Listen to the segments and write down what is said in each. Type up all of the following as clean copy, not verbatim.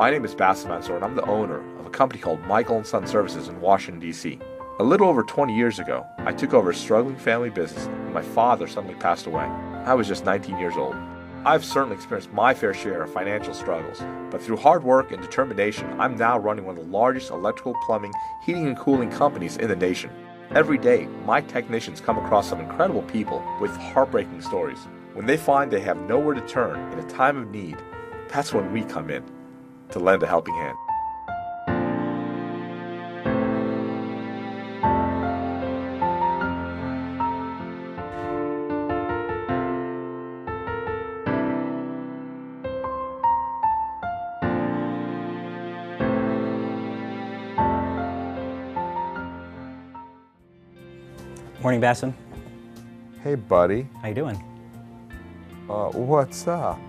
My name is Bassem Mansour, and I'm the owner of a company called Michael & Son Services in Washington, D.C. A little over 20 years ago, I took over a struggling family business when my father suddenly passed away. I was just 19 years old. I've certainly experienced my fair share of financial struggles, but through hard work and determination, I'm now running one of the largest electrical, plumbing, heating, and cooling companies in the nation. Every day, my technicians come across some incredible people with heartbreaking stories. When they find they have nowhere to turn in a time of need, that's when we come in to lend a helping hand. Morning, Bassem. Hey, buddy. How you doing? What's up?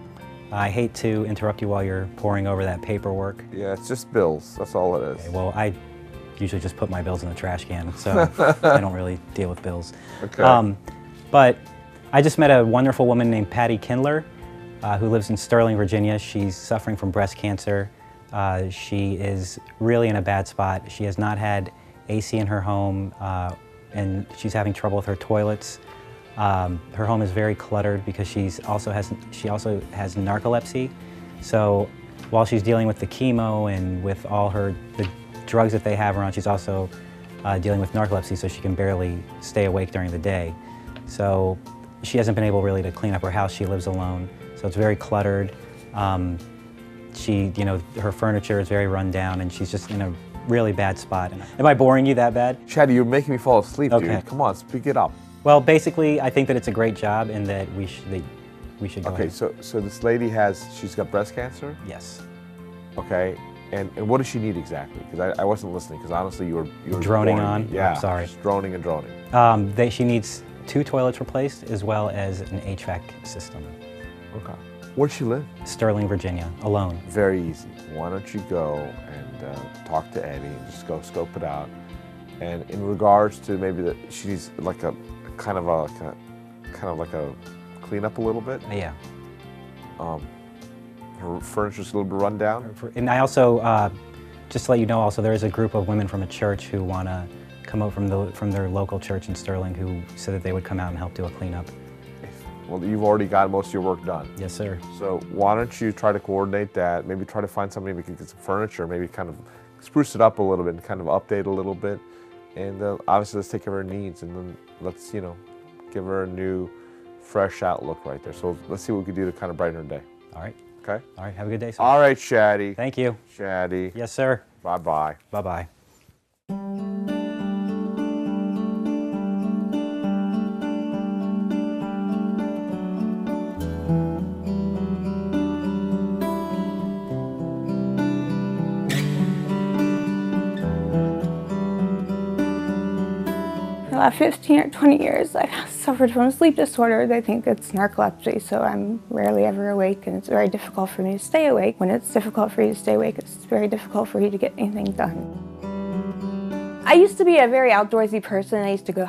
I hate to interrupt you while you're poring over that paperwork. Yeah, it's just bills. That's all it is. Okay, well, I usually just put my bills in the trash can, so I don't really deal with bills. Okay. But I just met a wonderful woman named Patti Kendall, who lives in Sterling, Virginia. She's suffering from breast cancer. She is really in a bad spot. She has not had AC in her home, and she's having trouble with her toilets. Her home is very cluttered because she also has narcolepsy. So while she's dealing with the chemo and with all the drugs that they have around, she's also dealing with narcolepsy, so she can barely stay awake during the day. So she hasn't been able really to clean up her house. She lives alone, so it's very cluttered. Her furniture is very run down, and she's just in a really bad spot. Am I boring you that bad? Chatty, you're making me fall asleep, Okay. dude. Come on, speak it up. Well, basically, I think that it's a great job and that we should go Okay, ahead. so this lady she's got breast cancer? Yes. Okay, and what does she need exactly? Because I wasn't listening, because honestly you were Droning boring on? me. Yeah, I'm sorry. just droning and droning. She needs 2 toilets replaced as well as an HVAC system. Okay. Where does she live? Sterling, Virginia, alone. Very easy. Why don't you go and talk to Eddie and just go scope it out. And in regards to maybe she needs like a kind of like a cleanup a little bit. Yeah. Her furniture's a little bit run down. And I also, just to let you know, also there is a group of women from a church who want to come out from their local church in Sterling who said that they would come out and help do a cleanup. Well, you've already got most of your work done. Yes, sir. So why don't you try to coordinate that? Maybe try to find somebody we can get some furniture, maybe kind of spruce it up a little bit and kind of update a little bit. And obviously let's take care of her needs, and then let's, give her a new, fresh outlook right there. So let's see what we can do to kind of brighten her day. All right. Okay? All right, have a good day, sir. All right, Shaddy. Thank you. Shaddy. Yes, sir. Bye-bye. Bye-bye. For the last 15 or 20 years, I've suffered from sleep disorders. I think it's narcolepsy, so I'm rarely ever awake, and it's very difficult for me to stay awake. When it's difficult for you to stay awake, it's very difficult for you to get anything done. I used to be a very outdoorsy person. I used to go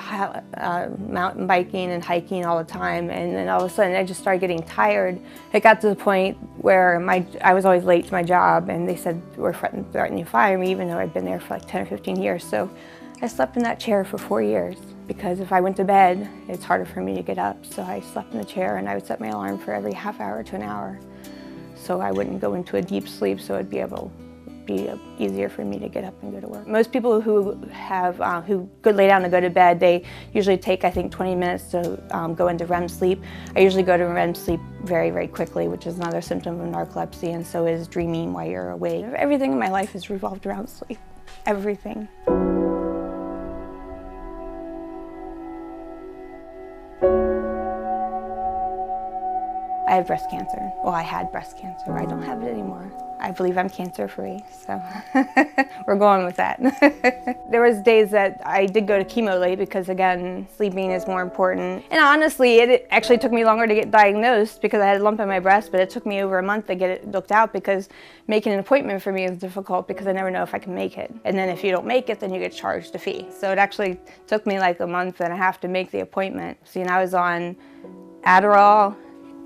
mountain biking and hiking all the time, and then all of a sudden I just started getting tired. It got to the point where I was always late to my job, and they said, we're threatening to fire me, even though I'd been there for like 10 or 15 years. So I slept in that chair for 4 years, because if I went to bed, it's harder for me to get up. So I slept in the chair, and I would set my alarm for every half hour to an hour, so I wouldn't go into a deep sleep, so it'd be easier for me to get up and go to work. Most people who could lay down and go to bed, they usually take, I think, 20 minutes to go into REM sleep. I usually go to REM sleep very, very quickly, which is another symptom of narcolepsy, and so is dreaming while you're awake. Everything in my life is revolved around sleep. Everything. I have breast cancer. Well, I had breast cancer. I don't have it anymore. I believe I'm cancer-free, so we're going with that. There was days that I did go to chemo late because, again, sleeping is more important. And honestly, it actually took me longer to get diagnosed because I had a lump in my breast, but it took me over a month to get it looked out because making an appointment for me is difficult because I never know if I can make it. And then if you don't make it, then you get charged a fee. So it actually took me like a month and a half to make the appointment. See, and I was on Adderall,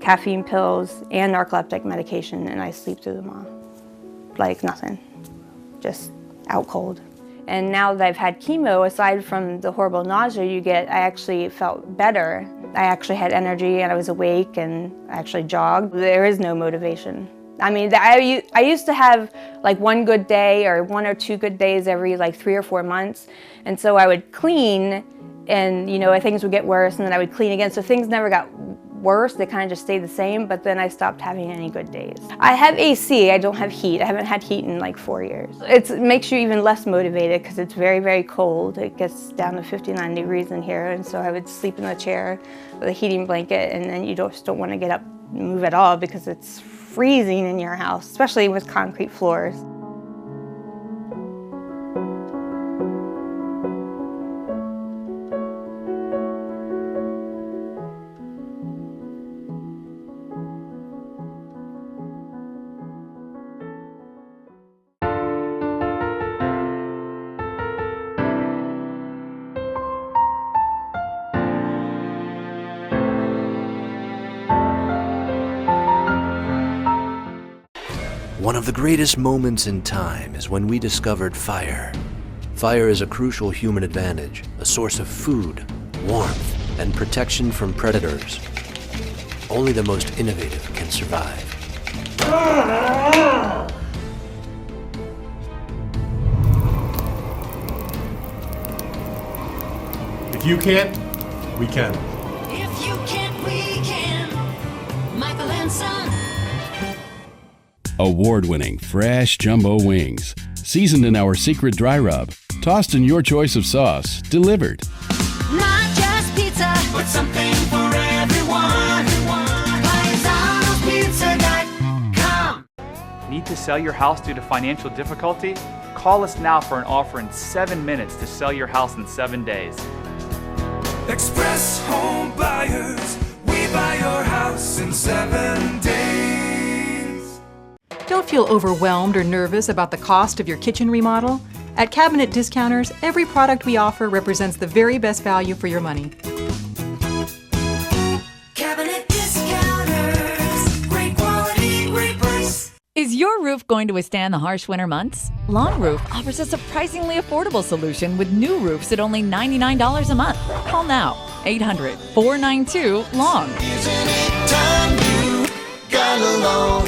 caffeine pills, and narcoleptic medication, and I sleep through them all. like nothing, just out cold. And now that I've had chemo, aside from the horrible nausea you get, I actually felt better. I actually had energy and I was awake and I actually jogged. There is no motivation. I mean, I used to have like one good day or 1 or 2 good days every like 3 or 4 months. And so I would clean and, you know, things would get worse and then I would clean again. So things never got worse, they kind of just stayed the same, but then I stopped having any good days. I have AC, I don't have heat. I haven't had heat in like 4 years. It makes you even less motivated because it's very, very cold. It gets down to 59 degrees in here, and so I would sleep in the chair with a heating blanket, and then you just don't want to get up and move at all because it's freezing in your house, especially with concrete floors. One of the greatest moments in time is when we discovered fire. Fire is a crucial human advantage, a source of food, warmth, and protection from predators. Only the most innovative can survive. If you can't, we can. If you can't, we can. Michael and Son. Award-winning fresh jumbo wings, seasoned in our secret dry rub, tossed in your choice of sauce, delivered. Not just pizza, but something for everyone. PaisanosPizza.com. Need to sell your house due to financial difficulty? Call us now for an offer in 7 minutes to sell your house in 7 days. Express Home Buyers, we buy your house in 7 days. Don't feel overwhelmed or nervous about the cost of your kitchen remodel. At Cabinet Discounters, every product we offer represents the very best value for your money. Cabinet Discounters. Great quality, great price. Is your roof going to withstand the harsh winter months? Long Roof offers a surprisingly affordable solution with new roofs at only $99 a month. Call now, 800-492-LONG. Isn't it time you got along?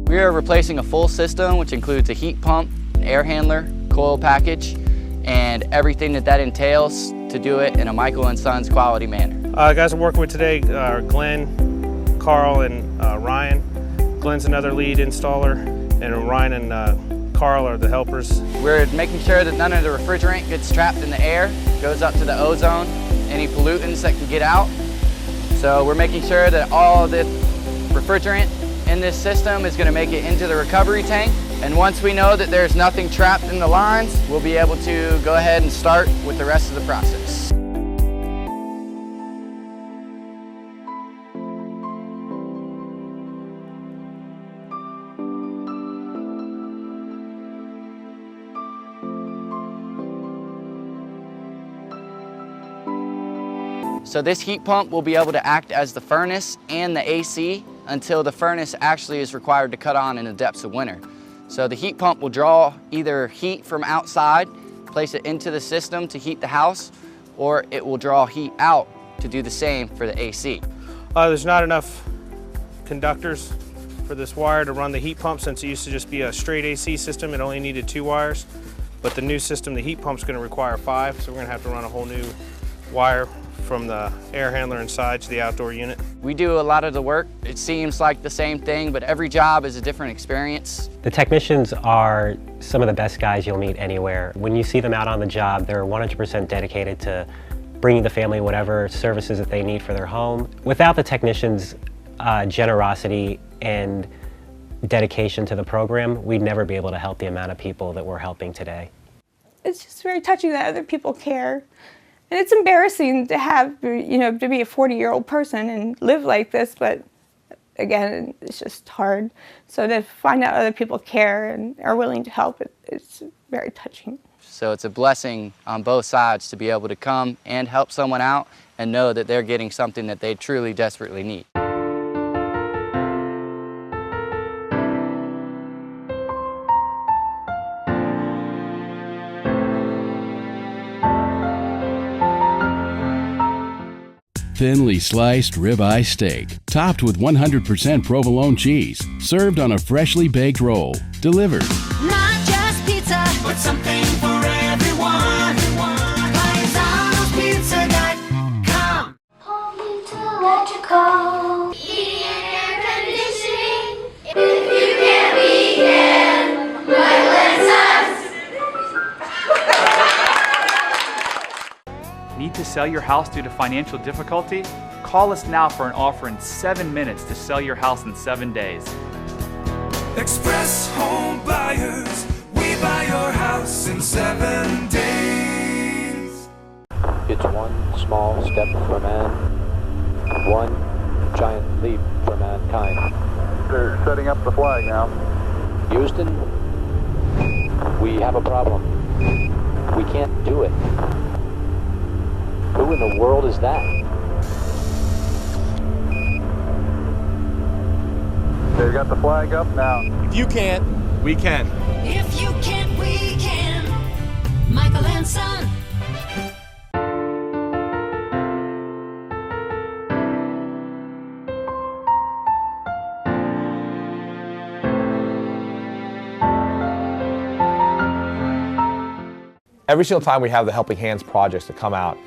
We are replacing a full system, which includes a heat pump, an air handler, coil package, and everything that entails to do it in a Michael & Sons quality manner. Guys I'm working with today are Glenn, Carl, and Ryan. Glenn's another lead installer, and Ryan and Carl are the helpers. We're making sure that none of the refrigerant gets trapped in the air, goes up to the ozone, any pollutants that can get out. So we're making sure that all of the refrigerant in this system is going to make it into the recovery tank, and once we know that there's nothing trapped in the lines, we'll be able to go ahead and start with the rest of the process. So this heat pump will be able to act as the furnace and the AC until the furnace actually is required to cut on in the depths of winter. So the heat pump will draw either heat from outside, place it into the system to heat the house, or it will draw heat out to do the same for the AC. There's not enough conductors for this wire to run the heat pump, since it used to just be a straight AC system. It only needed 2 wires. But the new system, the heat pump's gonna require 5, so we're gonna have to run a whole new wire from the air handler inside to the outdoor unit. We do a lot of the work. It seems like the same thing, but every job is a different experience. The technicians are some of the best guys you'll meet anywhere. When you see them out on the job, they're 100% dedicated to bringing the family whatever services that they need for their home. Without the technicians' generosity and dedication to the program, we'd never be able to help the amount of people that we're helping today. It's just very touching that other people care. And it's embarrassing to have, you know, to be a 40-year-old person and live like this, but again, it's just hard. So to find out other people care and are willing to help, it's very touching. So it's a blessing on both sides to be able to come and help someone out and know that they're getting something that they truly desperately need. Thinly sliced ribeye steak, topped with 100% provolone cheese, served on a freshly baked roll, delivered. Not just pizza, but something for everyone. McDonald'sPizza.com. Home electrical, heating and air conditioning. If you can, we can. Michael and Sons. Need to sell your house due to financial difficulty? Call us now for an offer in 7 minutes to sell your house in 7 days. Express Home Buyers, we buy your house in 7 days. It's one small step for man, one giant leap for mankind. They're setting up the flag now. Houston, we have a problem. We can't do it. Who in the world is that? They've got the flag up now. If you can't, we can. If you can't, we can. Michael and Son. Every single time we have the Helping Hands projects to come out,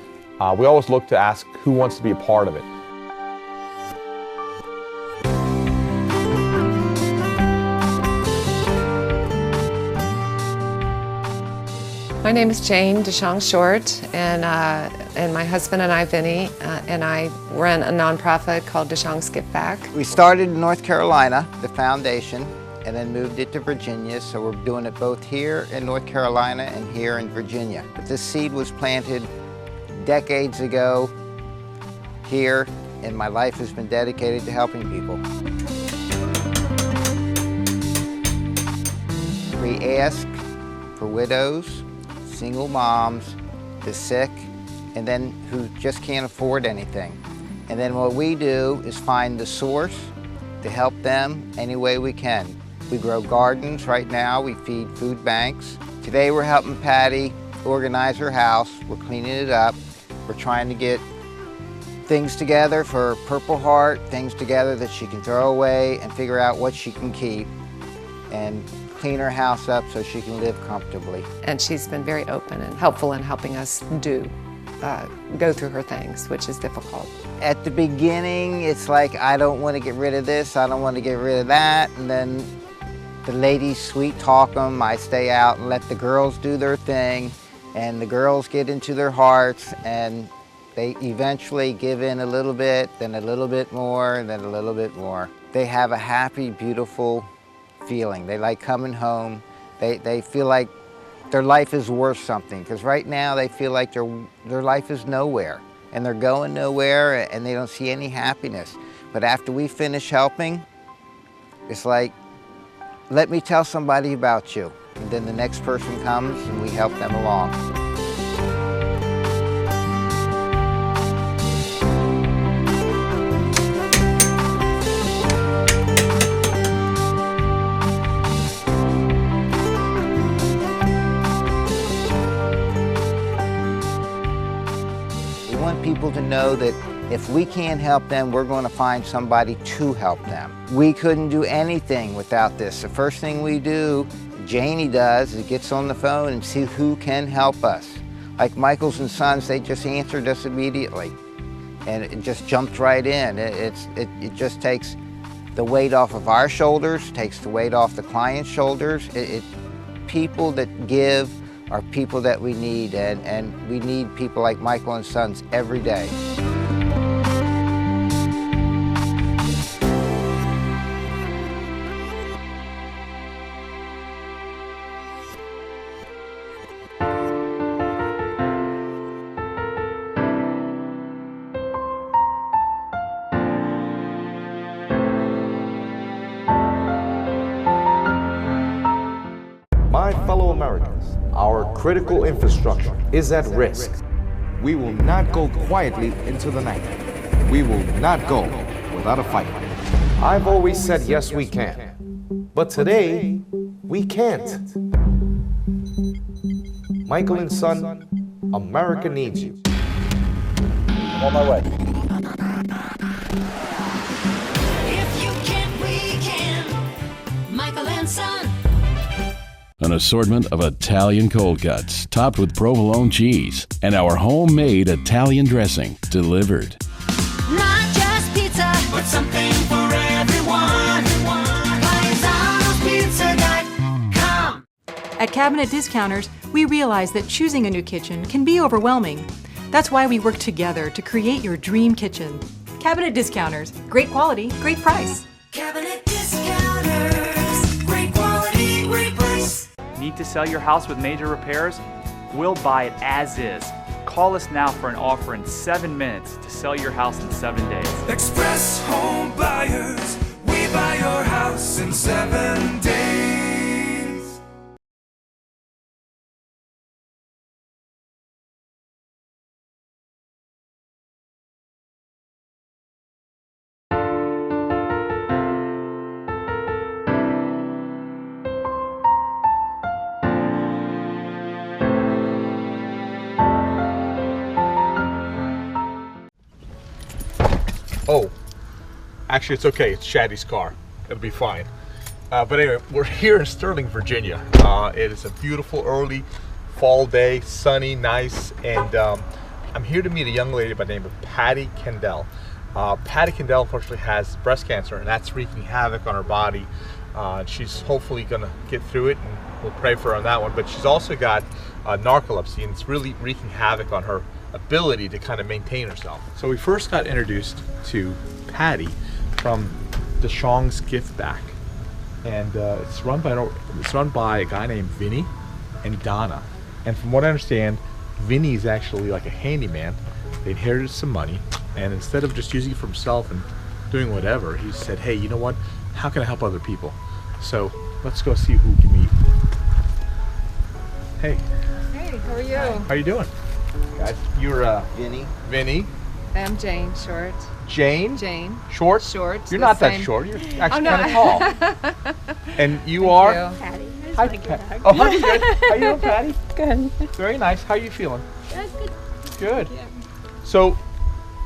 we always look to ask who wants to be a part of it. My name is Jane Deshong Short, and my husband and I, Vinny, and I run a nonprofit called Deshong Skippack. We started in North Carolina, the foundation, and then moved it to Virginia, so we're doing it both here in North Carolina and here in Virginia. But this seed was planted decades ago here, and my life has been dedicated to helping people. We ask for widows, single moms, the sick, and then who just can't afford anything. And then what we do is find the source to help them any way we can. We grow gardens right now, we feed food banks. Today we're helping Patti organize her house, we're cleaning it up, we're trying to get things together for Purple Heart, things together that she can throw away and figure out what she can keep, and clean her house up so she can live comfortably. And she's been very open and helpful in helping us go through her things, which is difficult. At the beginning, it's like, I don't want to get rid of this, I don't want to get rid of that, and then the ladies sweet talk them, I stay out and let the girls do their thing, and the girls get into their hearts, and they eventually give in a little bit, then a little bit more, and then a little bit more. They have a happy, beautiful feeling. They like coming home. They feel like their life is worth something, because right now they feel like their life is nowhere, and they're going nowhere, and they don't see any happiness. But after we finish helping, it's like, let me tell somebody about you. And then the next person comes and we help them along. We want people to know that if we can't help them, we're going to find somebody to help them. We couldn't do anything without this. The first thing we do, Janie does, is gets on the phone and see who can help us. Like Michaels and Sons, they just answered us immediately. And it just jumped right in. It just takes the weight off of our shoulders, takes the weight off the client's shoulders. People that give are people that we need, and we need people like Michael and Sons every day. Our critical infrastructure is at risk. We will not go quietly into the night. We will not go without a fight. I've always said yes, we can. But today, we can't. Michael and Son, America needs you. I'm on my way. If you can't, we can. Michael and Son. An assortment of Italian cold cuts topped with provolone cheese and our homemade Italian dressing delivered. Not just pizza, but something for everyone. PaisanosPizza.com. At Cabinet Discounters, we realize that choosing a new kitchen can be overwhelming. That's why we work together to create your dream kitchen. Cabinet Discounters, great quality, great price. Cabinet Discounters. Great quality, great price. Need to sell your house with major repairs? We'll buy it as is. Call us now for an offer in 7 minutes to sell your house in 7 days. Express Home Buyers. We buy your house in 7 days. Oh, actually it's okay, it's Shaddy's car. It'll be fine. But anyway, we're here in Sterling, Virginia. It is a beautiful early fall day, sunny, nice, and I'm here to meet a young lady by the name of Patti Kendall. Patti Kendall unfortunately has breast cancer, and that's wreaking havoc on her body. She's hopefully gonna get through it, and we'll pray for her on that one, but she's also got narcolepsy, and it's really wreaking havoc on her ability to kind of maintain herself. So we first got introduced to Patti from Deshong Skippack, and it's run by a guy named Vinny and Donna. And from what I understand, Vinny is actually like a handyman. They inherited some money, and instead of just using it for himself and doing whatever, he said, "Hey, you know what? How can I help other people?" So let's go see who we can meet. Hey. Hey, how are you? How you doing? Guys, you're Vinny. Vinny. I'm Jane Short. Jane. Jane. Short. Short. You're the not that same. short. You're actually I'm kind not. of tall. And you Thank are. you. Patti. Hi, Patti. Oh, how you good? How you doing, Patti? Good. Very nice. How are you feeling? That's good. Good. So,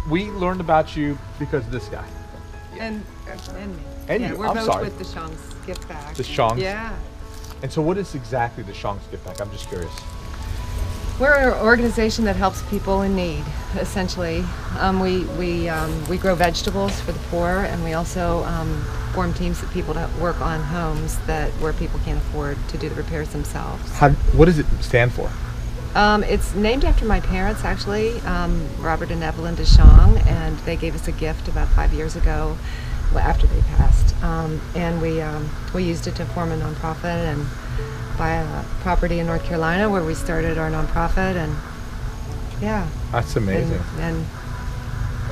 we learned about you because of this guy. And me. And yeah, you. We're I'm both sorry. with Deshong Skippack. Deshong? Yeah. And so, what is exactly Deshong Skippack? I'm just curious. We're an organization that helps people in need, essentially. We grow vegetables for the poor, and we also form teams of people to work on homes where people can't afford to do the repairs themselves. What does it stand for? It's named after my parents, actually, Robert and Evelyn Deshong, and they gave us a gift about 5 years ago, after they passed. And we used it to form a nonprofit and buy a property in North Carolina where we started our nonprofit, and yeah. That's amazing. And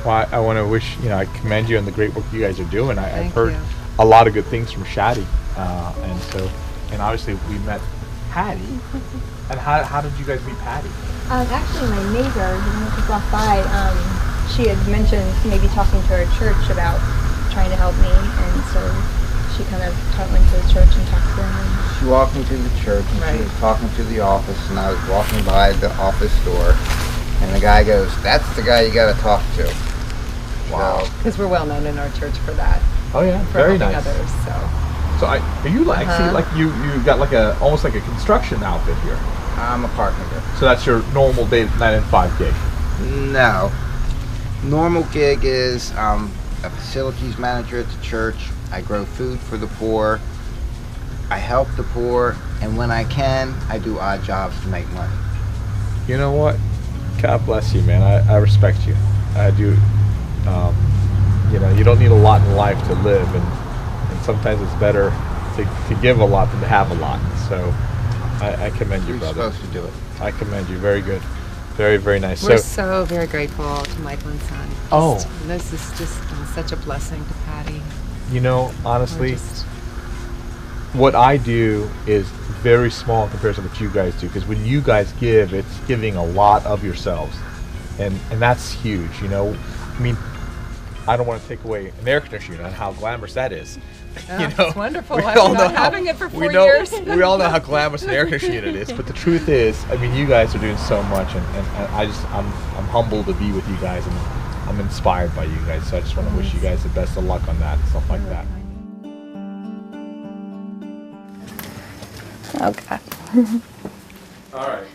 well, I want to wish, I commend you on the great work you guys are doing. I've Thank heard you. a lot of good things from Shaddy, and obviously we met Patti. And how did you guys meet Patti? Actually, my neighbor, when she walked by, she had mentioned maybe talking to her church about trying to help me, and so she kind of went to the church and talked to them. She walked me to the church, and she was talking to the office, and I was walking by the office door, and the guy goes, "That's the guy you got to talk to." Wow. because we're well known in our church for that. Oh yeah, For very helping nice. others, so. Are you like you got like almost like a construction outfit here? I'm a carpenter. So that's your normal day 9 and 5 gig? No. Normal gig is a facilities manager at the church. I grow food for the poor. I help the poor, and when I can, I do odd jobs to make money. You know what? God bless you, man. I respect you. I do. You don't need a lot in life to live, and sometimes it's better to give a lot than to have a lot. So I commend you, brother. You're supposed to do it. I commend you. Very good. Very, very nice. We're so very grateful to Michael and Son. This has just been such a blessing to Patti. Honestly, what I do is very small in comparison to what you guys do, because when you guys give, it's giving a lot of yourselves, and that's huge. You know, I mean, I don't want to take away an air conditioner and how glamorous that is. Oh, you know, it's wonderful. we I've all been know not having it for 4 we know, years. We all know how glamorous an air conditioner unit is, but the truth is, I mean, you guys are doing so much, and I'm humbled to be with you guys, and I'm inspired by you guys. So I just want to wish you guys the best of luck on that and stuff like that. Okay. All right.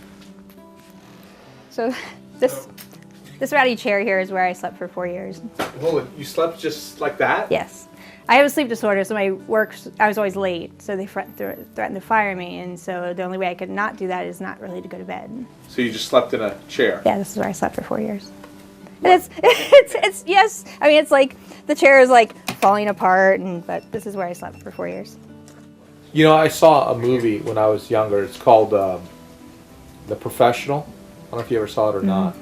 So this ratty chair here is where I slept for 4 years. Hold it. You slept just like that? Yes. I have a sleep disorder, so I was always late, so they threatened to fire me, and so the only way I could not do that is not really to go to bed. So you just slept in a chair? Yeah, this is where I slept for 4 years. And it's yes, I mean, it's like the chair is like falling apart, but this is where I slept for 4 years. You know, I saw a movie when I was younger. It's called The Professional. I don't know if you ever saw it or not.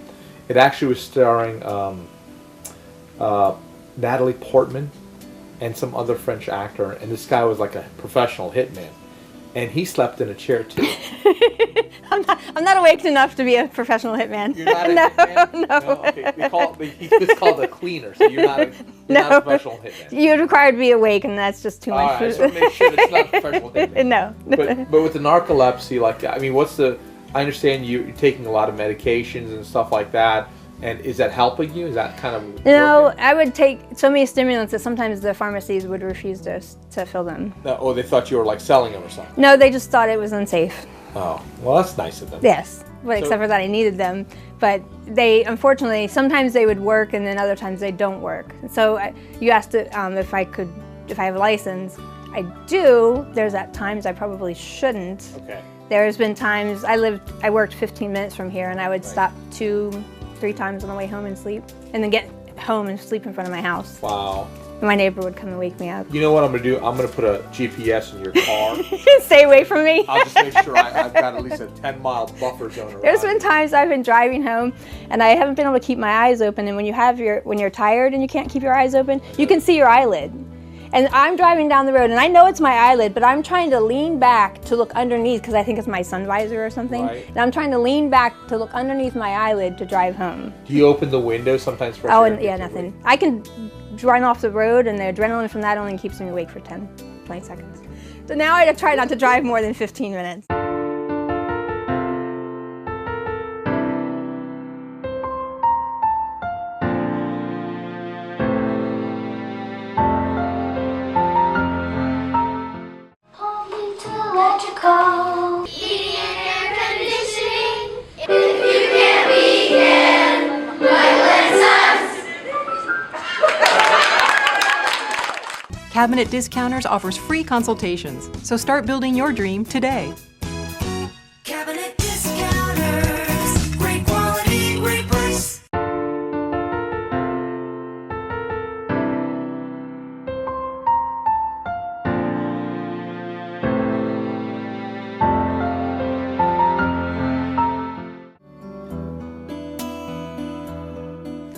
It actually was starring Natalie Portman and some other French actor, and this guy was like a professional hitman, and he slept in a chair too. I'm not awake enough to be a professional hitman. You're not a hitman? No. Okay. It's called a cleaner, so you're not a professional hitman. You're required to be awake, and that's just too much. All right, I just want to make sure it's not a professional hitman. No. But with the narcolepsy, like, I mean, I understand you're taking a lot of medications and stuff like that. And is that helping you? Is that kind of No, I would take so many stimulants that sometimes the pharmacies would refuse to fill them. Or they thought you were like selling them or something? No, they just thought it was unsafe. Oh, well, that's nice of them. Yes, but except for that I needed them. But they, unfortunately, sometimes they would work and then other times they don't work. So you asked if I have a license. I do. There's at times I probably shouldn't. Okay. There's been times I worked 15 minutes from here, and I would stop 2-3 times on the way home and sleep, and then get home and sleep in front of my house. Wow. And my neighbor would come and wake me up. You know what I'm going to do? I'm going to put a GPS in your car. Stay away from me. I'll just make sure I've got at least a 10-mile buffer zone around. There's been times I've been driving home and I haven't been able to keep my eyes open, and when you're tired and you can't keep your eyes open, you can see your eyelid. And I'm driving down the road, and I know it's my eyelid, but I'm trying to lean back to look underneath because I think it's my sun visor or something. Right. And I'm trying to lean back to look underneath my eyelid to drive home. Do you open the window sometimes for Nothing. I can run off the road, and the adrenaline from that only keeps me awake for 10-20 seconds. So now I try not to drive more than 15 minutes. Cabinet Discounters offers free consultations, so start building your dream today. Cabinet Discounters. Great quality, great price.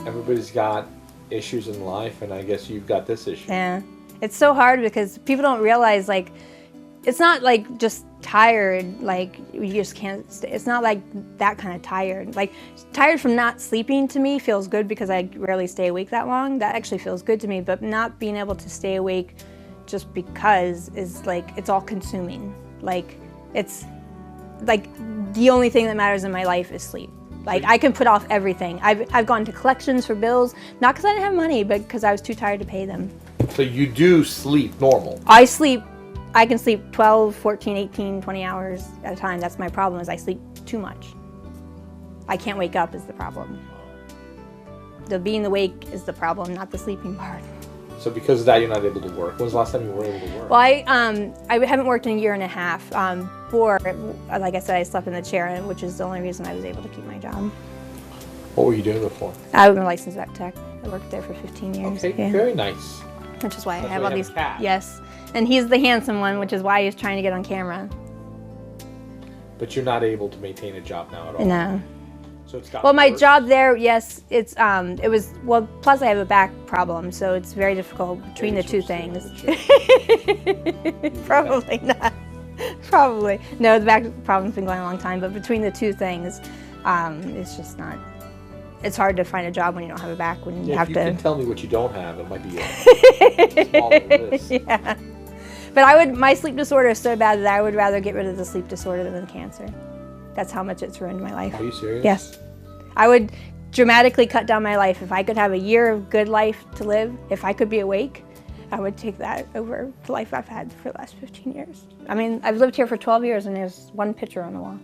Everybody's got issues in life, and I guess you've got this issue. Yeah. It's so hard because people don't realize, like, it's not like just tired, like you just can't, it's not like that kind of tired. Like, tired from not sleeping to me feels good because I rarely stay awake that long. That actually feels good to me, but not being able to stay awake just because is like, it's all consuming. Like, it's like the only thing that matters in my life is sleep. Like, I can put off everything. I've gone to collections for bills, not because I didn't have money, but because I was too tired to pay them. So you do sleep normal? I can sleep 12, 14, 18, 20 hours at a time. That's my problem, is I sleep too much. I can't wake up is the problem. The being awake is the problem, not the sleeping part. So because of that, you're not able to work. When was the last time you were able to work? Well, I haven't worked in a year and a half. Before, like I said, I slept in the chair, which is the only reason I was able to keep my job. What were you doing before? I was a licensed vet tech. I worked there for 15 years. Okay, yeah. Very nice. Which is why I That's have why all you these. have a cat. Yes, and he's the handsome one, which is why he's trying to get on camera. But you're not able to maintain a job now at all? No. So it's got Well, my worse? job there, yes, it was, well, plus I have a back problem, so it's very difficult between the two things. Probably not. Probably. No, the back problem's been going a long time, but between the two things, it's just not, it's hard to find a job when you don't have a back, when you have if to. you can tell me what you don't have, it might be a smaller list. Yeah. But my sleep disorder is so bad that I would rather get rid of the sleep disorder than the cancer. That's how much it's ruined my life. Are you serious? Yes. I would dramatically cut down my life. If I could have a year of good life to live, if I could be awake, I would take that over the life I've had for the last 15 years. I mean, I've lived here for 12 years and there's one picture on the wall.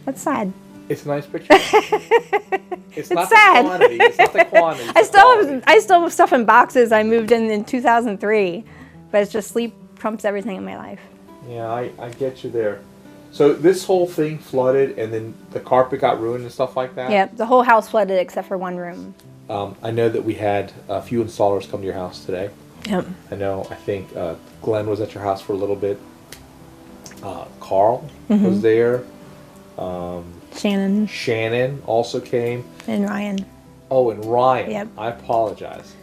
That's sad. It's a nice picture. It's not sad. the quantity. It's not the quantity. I still have stuff in boxes. I moved in 2003, but it's just sleep trumps everything in my life. Yeah, I get you there. So this whole thing flooded, and then the carpet got ruined and stuff like that? Yeah, the whole house flooded except for one room. I know that we had a few installers come to your house today. Yep. I think Glenn was at your house for a little bit. Carl Mhm. was there. Shannon also came. and Ryan. Oh, and Ryan. Yep. I apologize.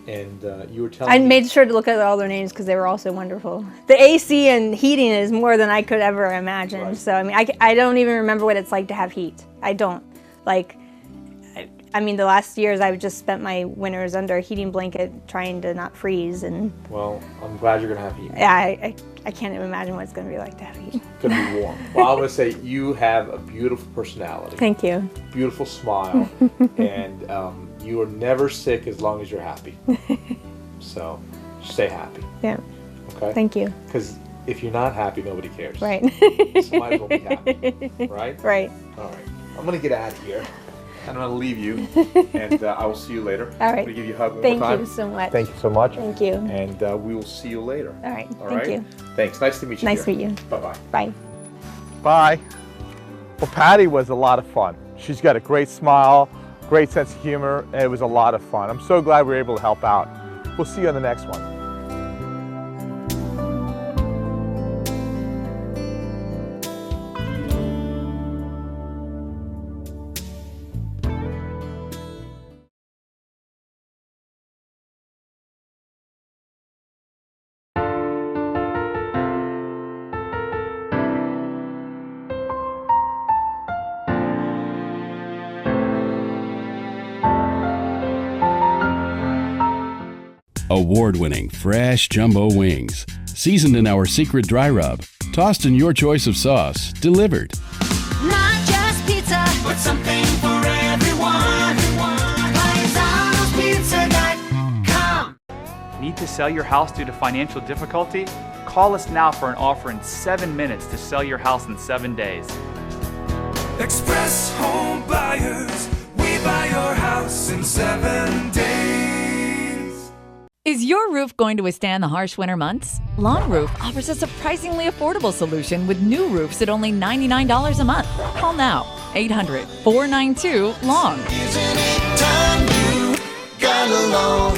And you were telling I me... made sure to look at all their names because they were all so wonderful. The AC and heating is more than I could ever imagine. Right. So, I mean, I don't even remember what it's like to have heat. I don't. Like, I mean, the last years I've just spent my winters under a heating blanket trying to not freeze. And Well, I'm glad you're going to have heat. yeah, I can't even imagine what it's going to be like to have heat. It's going to be warm. Well, I'm going to say you have a beautiful personality. Thank you. Beautiful smile. And you are never sick as long as you're happy. So stay happy. Yeah. Okay? Thank you. Because if you're not happy, nobody cares. Right. So might as well be happy. Right? Right. All right. I'm going to get out of here. I'm going to leave you. And I will see you later. All right. I'm going to give you a hug one Thank more time. you so much. Thank you so much. Thank you. And we will see you later. All right. All Thank right? you. Thanks. Nice to meet you. Nice to dear. meet you. Bye-bye. Bye. Bye. Well, Patti was a lot of fun. She's got a great smile, great sense of humor, and it was a lot of fun. I'm so glad we were able to help out. We'll see you on the next one. Award-winning fresh jumbo wings, seasoned in our secret dry rub, tossed in your choice of sauce, delivered. Not just pizza, but something for everyone. PaisanosPizza.com. Need to sell your house due to financial difficulty? Call us now for an offer in 7 minutes to sell your house in 7 days. Express Home Buyers, we buy your house in 7 days. Is your roof going to withstand the harsh winter months? Long Roof offers a surprisingly affordable solution with new roofs at only $99 a month. Call now, 800-492-LONG. Isn't it time you got along?